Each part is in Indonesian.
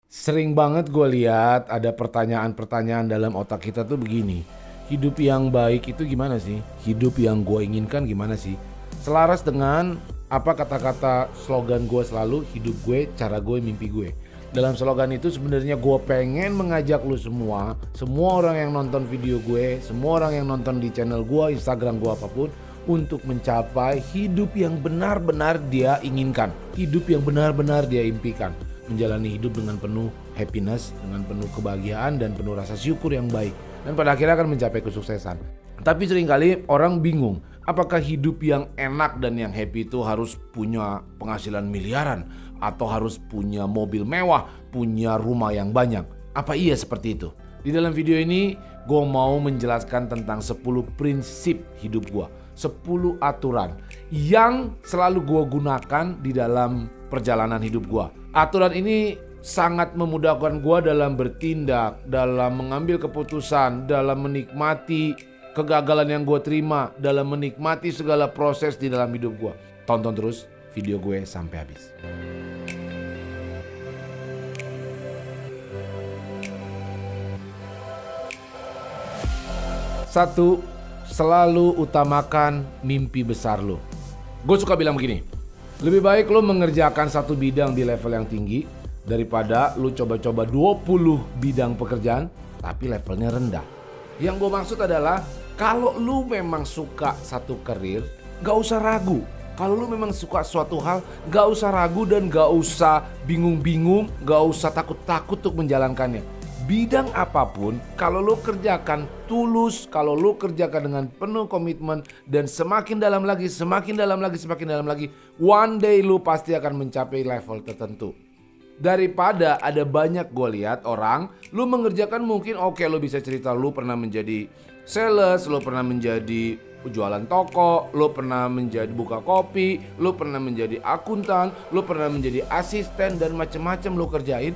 Sering banget gue lihat ada pertanyaan-pertanyaan dalam otak kita tuh begini. Hidup yang baik itu gimana sih? Hidup yang gue inginkan gimana sih? Selaras dengan apa kata-kata slogan gue selalu, hidup gue, cara gue, mimpi gue. Dalam slogan itu sebenarnya gue pengen mengajak lu semua orang yang nonton video gue, semua orang yang nonton di channel gue, Instagram gue apapun, untuk mencapai hidup yang benar-benar dia inginkan, hidup yang benar-benar dia impikan. Menjalani hidup dengan penuh happiness, dengan penuh kebahagiaan dan penuh rasa syukur yang baik. Dan pada akhirnya akan mencapai kesuksesan. Tapi seringkali orang bingung, apakah hidup yang enak dan yang happy itu harus punya penghasilan miliaran? Atau harus punya mobil mewah, punya rumah yang banyak? Apa iya seperti itu? Di dalam video ini, gue mau menjelaskan tentang 10 prinsip hidup gue. 10 aturan yang selalu gue gunakan di dalam perjalanan hidup gue. Aturan ini sangat memudahkan gue dalam bertindak, dalam mengambil keputusan, dalam menikmati kegagalan yang gue terima, dalam menikmati segala proses di dalam hidup gue. Tonton terus video gue sampai habis. Satu, selalu utamakan mimpi besar lo. Gue suka bilang begini, lebih baik lo mengerjakan satu bidang di level yang tinggi daripada lo coba-coba 20 bidang pekerjaan tapi levelnya rendah. Yang gue maksud adalah kalau lo memang suka satu karir, gak usah ragu. Kalau lo memang suka suatu hal, gak usah ragu dan gak usah bingung-bingung, gak usah takut-takut untuk menjalankannya. Bidang apapun, kalau lo kerjakan tulus, kalau lo kerjakan dengan penuh komitmen dan semakin dalam lagi, semakin dalam lagi, semakin dalam lagi, one day lo pasti akan mencapai level tertentu. Daripada ada banyak gue lihat orang, lo mengerjakan mungkin oke, lo bisa cerita lo pernah menjadi sales, lo pernah menjadi jualan toko, lo pernah menjadi buka kopi, lo pernah menjadi akuntan, lo pernah menjadi asisten dan macam-macam lo kerjain,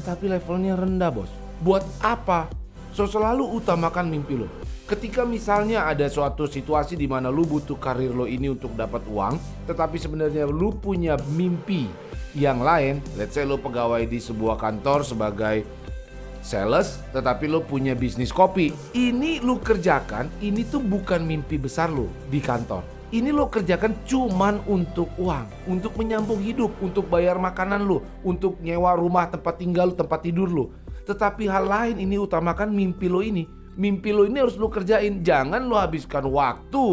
tapi levelnya rendah bos. Buat apa? Selalu utamakan mimpi lo. Ketika misalnya ada suatu situasi di mana lo butuh karir lo ini untuk dapat uang, tetapi sebenarnya lo punya mimpi yang lain. Let's say lo pegawai di sebuah kantor sebagai sales, tetapi lo punya bisnis kopi. Ini lo kerjakan, ini tuh bukan mimpi besar lo di kantor. Ini lo kerjakan cuman untuk uang, untuk menyambung hidup, untuk bayar makanan lo, untuk nyewa rumah, tempat tinggal lo, tempat tidur lo. Tetapi hal lain ini utamakan mimpi lo ini. Mimpi lo ini harus lo kerjain. Jangan lo habiskan waktu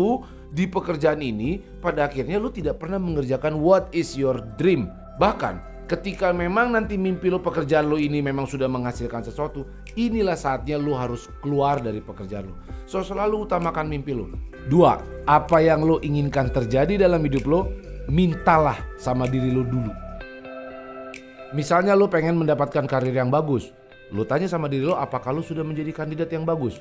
di pekerjaan ini, pada akhirnya lo tidak pernah mengerjakan what is your dream. Bahkan ketika memang nanti mimpi lo, pekerjaan lo ini memang sudah menghasilkan sesuatu, inilah saatnya lo harus keluar dari pekerjaan lo. So selalu utamakan mimpi lo. 2, apa yang lo inginkan terjadi dalam hidup lo, mintalah sama diri lo dulu. Misalnya lo pengen mendapatkan karir yang bagus, lo tanya sama diri lo, apakah lo sudah menjadi kandidat yang bagus?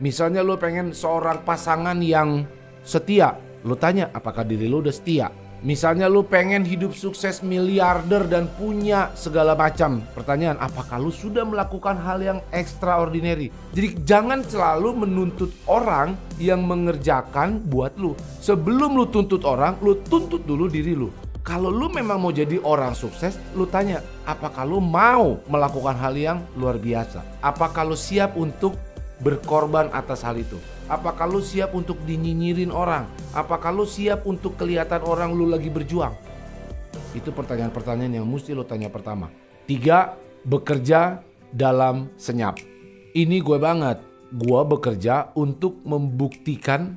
Misalnya lo pengen seorang pasangan yang setia, lo tanya apakah diri lo udah setia? Misalnya lo pengen hidup sukses miliarder dan punya segala macam, pertanyaan, apakah lo sudah melakukan hal yang extraordinary? Jadi jangan selalu menuntut orang yang mengerjakan buat lo. Sebelum lo tuntut orang, lo tuntut dulu diri lo. Kalau lu memang mau jadi orang sukses, lu tanya, apakah lu mau melakukan hal yang luar biasa? Apakah lu siap untuk berkorban atas hal itu? Apakah lu siap untuk dinyinyirin orang? Apakah lu siap untuk kelihatan orang lu lagi berjuang? Itu pertanyaan-pertanyaan yang mesti lu tanya pertama. 3, bekerja dalam senyap. Ini gue banget. Gue bekerja untuk membuktikan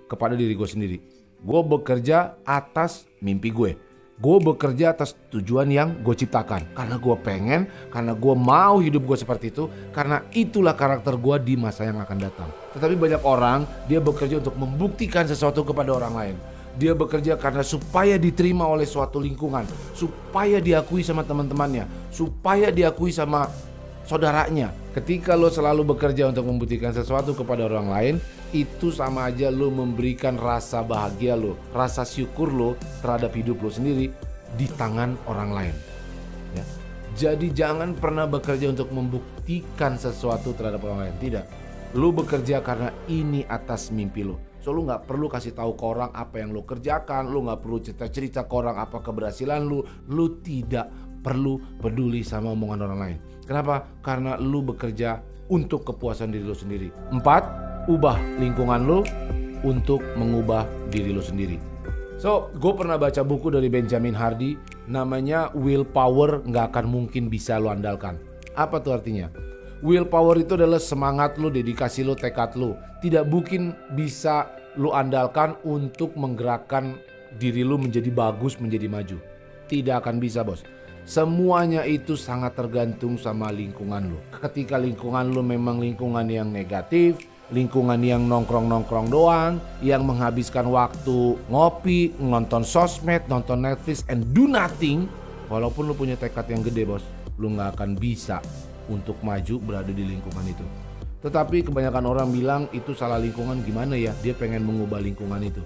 kepada diri gue sendiri. Gue bekerja atas mimpi gue. Gue bekerja atas tujuan yang gue ciptakan. Karena gue pengen, karena gue mau hidup gue seperti itu. Karena itulah karakter gue di masa yang akan datang. Tetapi banyak orang, dia bekerja untuk membuktikan sesuatu kepada orang lain. Dia bekerja karena supaya diterima oleh suatu lingkungan. Supaya diakui sama teman-temannya. Supaya diakui sama saudaranya. Ketika lo selalu bekerja untuk membuktikan sesuatu kepada orang lain, itu sama aja lo memberikan rasa bahagia lo, rasa syukur lo terhadap hidup lo sendiri di tangan orang lain. Ya. Jadi jangan pernah bekerja untuk membuktikan sesuatu terhadap orang lain. Tidak. Lo bekerja karena ini atas mimpi lo. So lo gak perlu kasih tahu ke orang apa yang lo kerjakan. Lo gak perlu cerita-cerita ke orang apa keberhasilan lo. Lo tidak perlu peduli sama omongan orang lain. Kenapa? Karena lu bekerja untuk kepuasan diri lu sendiri. 4, ubah lingkungan lu untuk mengubah diri lu sendiri. So, gue pernah baca buku dari Benjamin Hardy, namanya Willpower Nggak Akan Mungkin Bisa Lu Andalkan. Apa tuh artinya? Willpower itu adalah semangat lu, dedikasi lu, tekad lu. Tidak mungkin bisa lu andalkan untuk menggerakkan diri lu menjadi bagus, menjadi maju. Tidak akan bisa, bos. Semuanya itu sangat tergantung sama lingkungan lu. Ketika lingkungan lu memang lingkungan yang negatif, lingkungan yang nongkrong-nongkrong doang, yang menghabiskan waktu ngopi, nonton sosmed, nonton Netflix, and do nothing, walaupun lu punya tekad yang gede, bos, lu gak akan bisa untuk maju berada di lingkungan itu. Tetapi kebanyakan orang bilang itu salah lingkungan, gimana ya? Dia pengen mengubah lingkungan itu.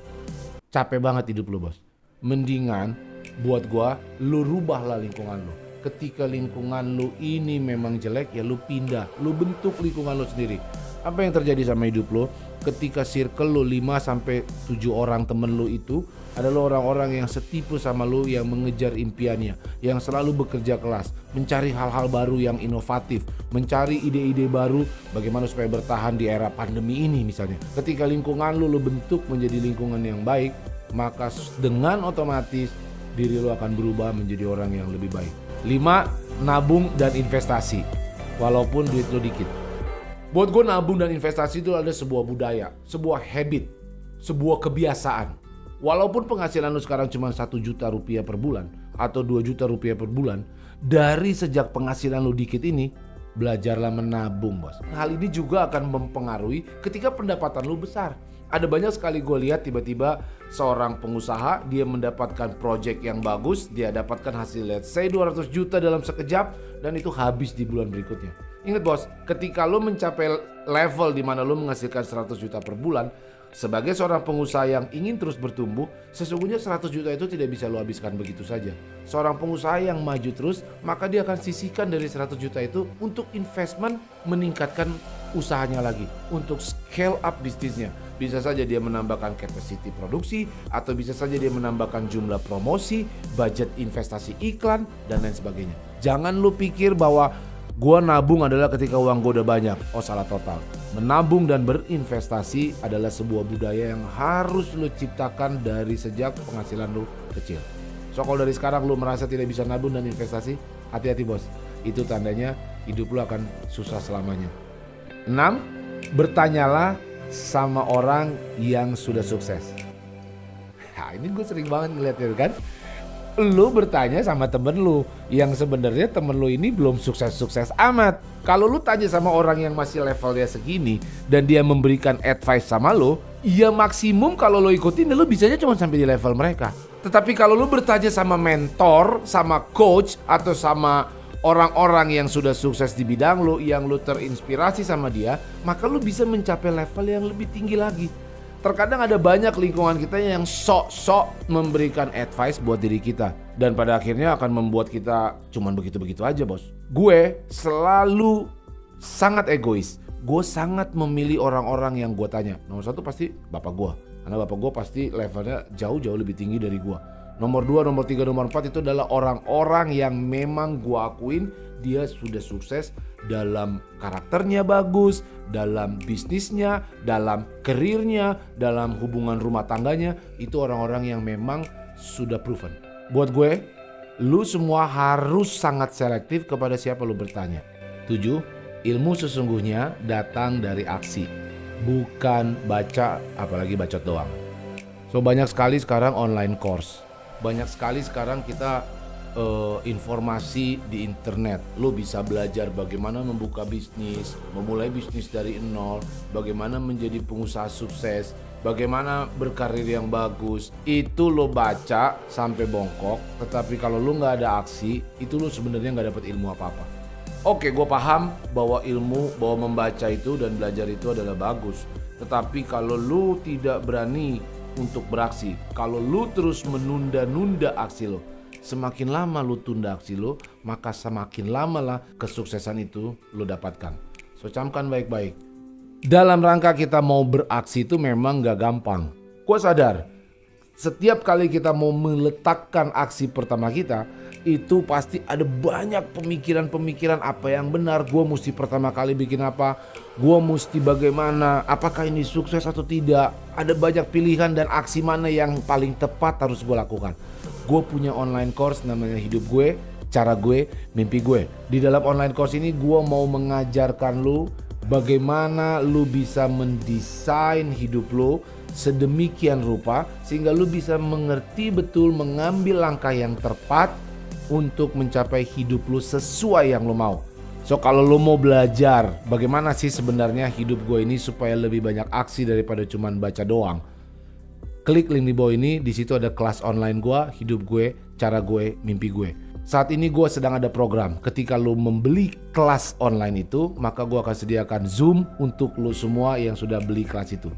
Capek banget hidup lu, bos. Mendingan buat gua, lu rubahlah lingkungan lu. Ketika lingkungan lu ini memang jelek, ya lu pindah, lu bentuk lingkungan lu sendiri. Apa yang terjadi sama hidup lu? Ketika circle lu 5-7 orang temen lu itu adalah orang-orang yang setipe sama lu, yang mengejar impiannya, yang selalu bekerja keras, mencari hal-hal baru yang inovatif, mencari ide-ide baru bagaimana supaya bertahan di era pandemi ini misalnya. Ketika lingkungan lu bentuk menjadi lingkungan yang baik, maka dengan otomatis diri lu akan berubah menjadi orang yang lebih baik. 5, nabung dan investasi walaupun duit lu dikit. Buat gue, nabung dan investasi itu adalah sebuah budaya, sebuah habit, sebuah kebiasaan. Walaupun penghasilan lu sekarang cuma 1 juta rupiah per bulan atau 2 juta rupiah per bulan, dari sejak penghasilan lu dikit ini, belajarlah menabung, bos. Hal ini juga akan mempengaruhi ketika pendapatan lu besar. Ada banyak sekali gue lihat tiba-tiba seorang pengusaha, dia mendapatkan project yang bagus, dia dapatkan hasil let's say 200 juta dalam sekejap, dan itu habis di bulan berikutnya. Ingat, bos, ketika lo mencapai level di mana lo menghasilkan 100 juta per bulan, sebagai seorang pengusaha yang ingin terus bertumbuh, sesungguhnya 100 juta itu tidak bisa lo habiskan begitu saja. Seorang pengusaha yang maju terus, maka dia akan sisihkan dari 100 juta itu untuk investment, meningkatkan usahanya lagi, untuk scale up bisnisnya. Bisa saja dia menambahkan capacity produksi, atau bisa saja dia menambahkan jumlah promosi, budget investasi iklan, dan lain sebagainya. Jangan lu pikir bahwa gua nabung adalah ketika uang gua udah banyak. Oh, salah total. Menabung dan berinvestasi adalah sebuah budaya yang harus lu ciptakan dari sejak penghasilan lu kecil. So, kalau dari sekarang lu merasa tidak bisa nabung dan investasi, hati-hati, bos. Itu tandanya hidup lu akan susah selamanya. 6, bertanyalah sama orang yang sudah sukses. Nah, ini gue sering banget ngeliatnya kan. Lu bertanya sama temen lu yang sebenarnya temen lu ini belum sukses-sukses amat. Kalau lu tanya sama orang yang masih levelnya segini dan dia memberikan advice sama lu, ya maksimum kalau lu ikutin lu bisanya cuma sampai di level mereka. Tetapi kalau lu bertanya sama mentor, sama coach, atau sama orang-orang yang sudah sukses di bidang lu, yang lu terinspirasi sama dia, maka lu bisa mencapai level yang lebih tinggi lagi. Terkadang ada banyak lingkungan kita yang sok-sok memberikan advice buat diri kita, dan pada akhirnya akan membuat kita cuman begitu-begitu aja, bos. Gue selalu sangat egois. Gue sangat memilih orang-orang yang gue tanya. Nomor 1 pasti bapak gue, karena bapak gue pasti levelnya jauh-jauh lebih tinggi dari gue. Nomor 2, nomor 3, nomor 4 itu adalah orang-orang yang memang gue akuin dia sudah sukses dalam karakternya bagus, dalam bisnisnya, dalam karirnya, dalam hubungan rumah tangganya. Itu orang-orang yang memang sudah proven. Buat gue, lu semua harus sangat selektif kepada siapa lu bertanya. 7, ilmu sesungguhnya datang dari aksi, bukan baca, apalagi bacot doang. So, banyak sekali sekarang online course. Banyak sekali sekarang kita informasi di internet. Lo bisa belajar bagaimana membuka bisnis, memulai bisnis dari nol, bagaimana menjadi pengusaha sukses, bagaimana berkarir yang bagus. Itu lo baca sampai bongkok, tetapi kalau lo nggak ada aksi, itu lo sebenarnya nggak dapat ilmu apa-apa. Oke, gue paham bahwa ilmu, bahwa membaca itu dan belajar itu adalah bagus. Tetapi kalau lo tidak berani untuk beraksi, kalau lu terus menunda-nunda aksi lu, semakin lama lu tunda aksi lu, maka semakin lama lah kesuksesan itu lu dapatkan. So, camkan baik-baik. Dalam rangka kita mau beraksi itu memang gak gampang. Gua sadar Setiap kali kita mau meletakkan aksi pertama kita, itu pasti ada banyak pemikiran-pemikiran apa yang benar. Gue mesti pertama kali bikin apa, gue mesti bagaimana, apakah ini sukses atau tidak. Ada banyak pilihan dan aksi mana yang paling tepat harus gue lakukan. Gue punya online course namanya Hidup Gue, Cara Gue, Mimpi Gue. Di dalam online course ini gue mau mengajarkan lu bagaimana lu bisa mendesain hidup lu sedemikian rupa sehingga lu bisa mengerti betul, mengambil langkah yang tepat untuk mencapai hidup lu sesuai yang lu mau. So kalau lu mau belajar bagaimana sih sebenarnya hidup gue ini supaya lebih banyak aksi daripada cuman baca doang, klik link di bawah ini. Di situ ada kelas online gue, Hidup Gue, Cara Gue, Mimpi Gue. Saat ini gue sedang ada program. Ketika lu membeli kelas online itu, maka gue akan sediakan Zoom untuk lu semua yang sudah beli kelas itu.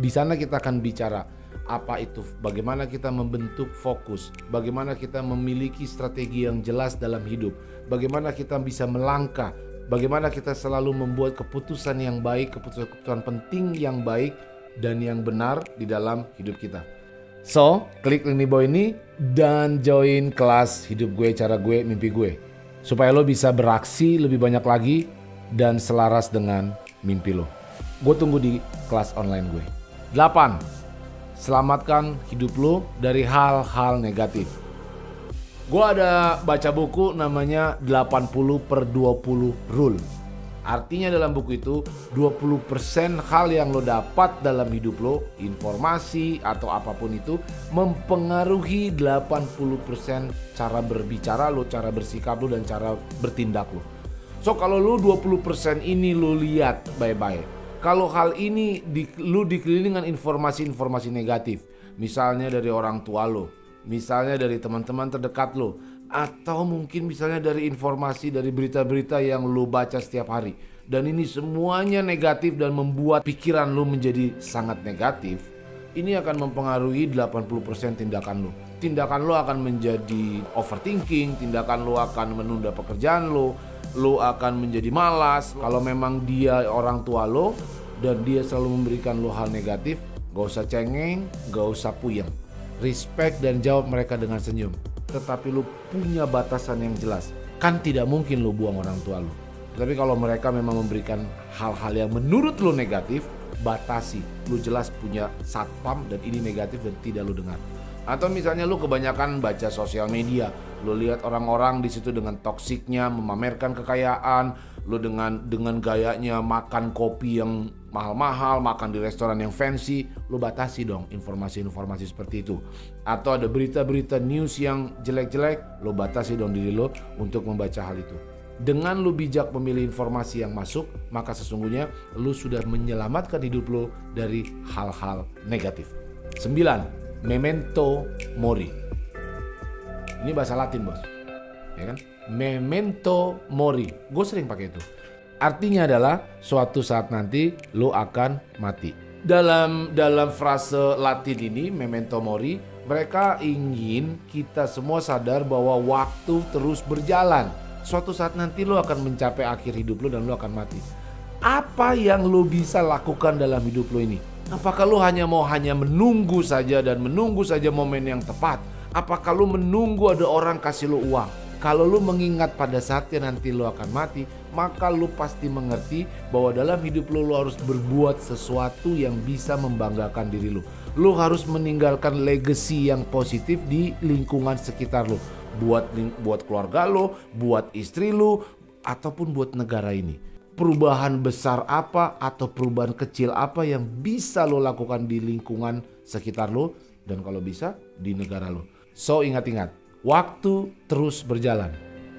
Di sana kita akan bicara apa itu, bagaimana kita membentuk fokus, bagaimana kita memiliki strategi yang jelas dalam hidup, bagaimana kita bisa melangkah, bagaimana kita selalu membuat keputusan yang baik, keputusan penting yang baik dan yang benar di dalam hidup kita. So, klik link di bawah ini dan join kelas Hidup Gue, Cara Gue, Mimpi Gue, supaya lo bisa beraksi lebih banyak lagi dan selaras dengan mimpi lo. Gue tunggu di kelas online gue. 8. Selamatkan hidup lo dari hal-hal negatif. Gue ada baca buku namanya 80/20 Rule. Artinya dalam buku itu 20% hal yang lo dapat dalam hidup lo, informasi atau apapun itu, mempengaruhi 80% cara berbicara lo, cara bersikap lo, dan cara bertindak lo. So kalau lo 20% ini lo lihat baik-baik. Kalau hal ini lu dikelilingi dengan informasi-informasi negatif, misalnya dari orang tua lo, misalnya dari teman-teman terdekat lo, atau mungkin misalnya dari informasi dari berita-berita yang lu baca setiap hari, dan ini semuanya negatif dan membuat pikiran lu menjadi sangat negatif, ini akan mempengaruhi 80% tindakan lu. Tindakan lu akan menjadi overthinking, tindakan lu akan menunda pekerjaan lu akan menjadi malas. Kalau memang dia orang tua lo dan dia selalu memberikan lo hal negatif, gak usah cengeng, gak usah puyeng. Respect dan jawab mereka dengan senyum. Tetapi lo punya batasan yang jelas. Kan tidak mungkin lo buang orang tua lo. Tapi kalau mereka memang memberikan hal-hal yang menurut lo negatif, batasi. Lo jelas punya satpam dan ini negatif dan tidak lo dengar. Atau misalnya lu kebanyakan baca sosial media, lu lihat orang-orang di situ dengan toksiknya memamerkan kekayaan, lu dengan gayanya makan kopi yang mahal-mahal, makan di restoran yang fancy, lu batasi dong informasi-informasi seperti itu. Atau ada berita-berita news yang jelek-jelek, lu batasi dong diri lu untuk membaca hal itu. Dengan lu bijak memilih informasi yang masuk, maka sesungguhnya lu sudah menyelamatkan hidup lu dari hal-hal negatif. 9. Memento mori. Ini bahasa Latin, bos, ya kan? Memento mori. Gue sering pakai itu. Artinya adalah suatu saat nanti lo akan mati. Dalam frase Latin ini, memento mori, mereka ingin kita semua sadar bahwa waktu terus berjalan. Suatu saat nanti lo akan mencapai akhir hidup lo dan lo akan mati. Apa yang lo bisa lakukan dalam hidup lo ini? Apakah lu hanya menunggu saja dan menunggu saja momen yang tepat? Apakah lu menunggu ada orang kasih lu uang? Kalau lu mengingat pada saatnya nanti lu akan mati, maka lu pasti mengerti bahwa dalam hidup lu harus berbuat sesuatu yang bisa membanggakan diri lu. Lu harus meninggalkan legacy yang positif di lingkungan sekitar lu. Buat keluarga lu, buat istri lu, ataupun buat negara ini. Perubahan besar apa atau perubahan kecil apa yang bisa lo lakukan di lingkungan sekitar lo dan kalau bisa di negara lo. So ingat-ingat, waktu terus berjalan.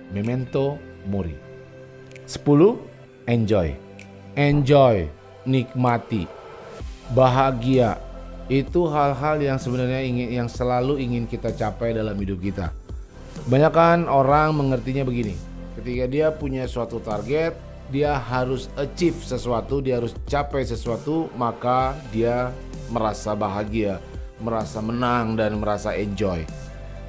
Memento mori. 10. Enjoy. Enjoy, nikmati, bahagia. Itu hal-hal yang sebenarnya yang selalu ingin kita capai dalam hidup kita. Kebanyakan orang mengertinya begini. Ketika dia punya suatu target, dia harus achieve sesuatu, dia harus capai sesuatu, maka dia merasa bahagia, merasa menang, dan merasa enjoy.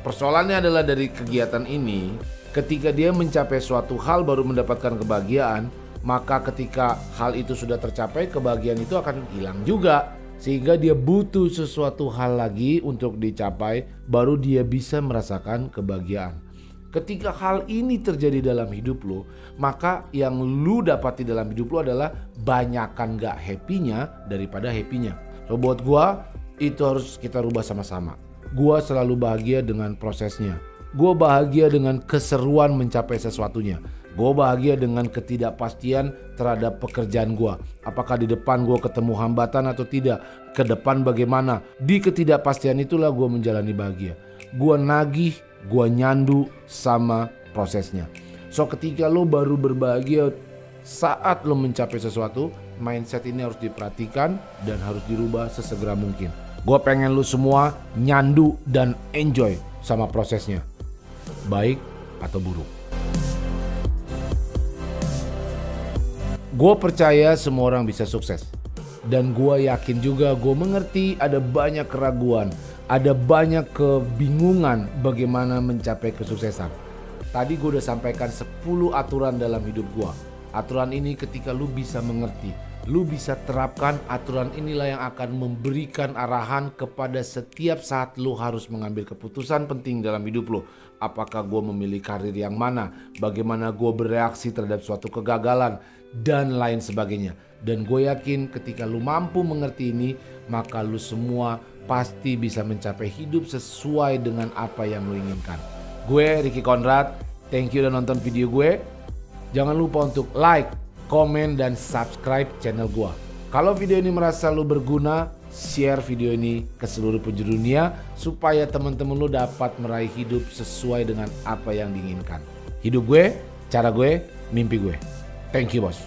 Persoalannya adalah dari kegiatan ini, ketika dia mencapai suatu hal baru mendapatkan kebahagiaan, maka ketika hal itu sudah tercapai, kebahagiaan itu akan hilang juga. sehingga dia butuh sesuatu hal lagi untuk dicapai, baru dia bisa merasakan kebahagiaan. Ketika hal ini terjadi dalam hidup lo, maka yang lu dapati dalam hidup lo adalah banyakan gak happy-nya daripada happy-nya. So buat gua, itu harus kita rubah sama-sama. Gua selalu bahagia dengan prosesnya. Gua bahagia dengan keseruan mencapai sesuatunya. Gue bahagia dengan ketidakpastian terhadap pekerjaan gue. Apakah di depan gue ketemu hambatan atau tidak? Ke depan bagaimana? Di ketidakpastian itulah gue menjalani bahagia. Gue nagih, gue nyandu sama prosesnya. So ketika lo baru berbahagia saat lo mencapai sesuatu, mindset ini harus diperhatikan dan harus dirubah sesegera mungkin. Gue pengen lo semua nyandu dan enjoy sama prosesnya. Baik atau buruk. Gue percaya semua orang bisa sukses. Dan gue yakin juga, gue mengerti ada banyak keraguan, ada banyak kebingungan bagaimana mencapai kesuksesan. Tadi gue udah sampaikan 10 aturan dalam hidup gue. Aturan ini ketika lu bisa mengerti, lu bisa terapkan, aturan inilah yang akan memberikan arahan kepada setiap saat lu harus mengambil keputusan penting dalam hidup lu. Apakah gue memilih karir yang mana, bagaimana gue bereaksi terhadap suatu kegagalan, dan lain sebagainya. Dan gue yakin ketika lu mampu mengerti ini, maka lu semua pasti bisa mencapai hidup sesuai dengan apa yang lu inginkan. Gue Ricky Conrad, thank you udah nonton video gue. Jangan lupa untuk like, komen, dan subscribe channel gue. Kalau video ini merasa lu berguna, share video ini ke seluruh penjuru dunia supaya teman-teman lu dapat meraih hidup sesuai dengan apa yang diinginkan. Hidup gue, cara gue, mimpi gue. Thank you, bos.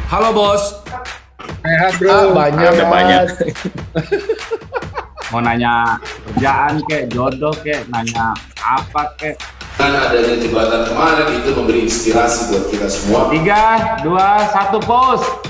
Halo, bos. Sehat bro. Banyak. Mau nanya kerjaan kek, jodoh kek, nanya apa kek. Dengan adanya jembatan kemarin itu memberi inspirasi buat kita semua. 3, 2, 1, pause.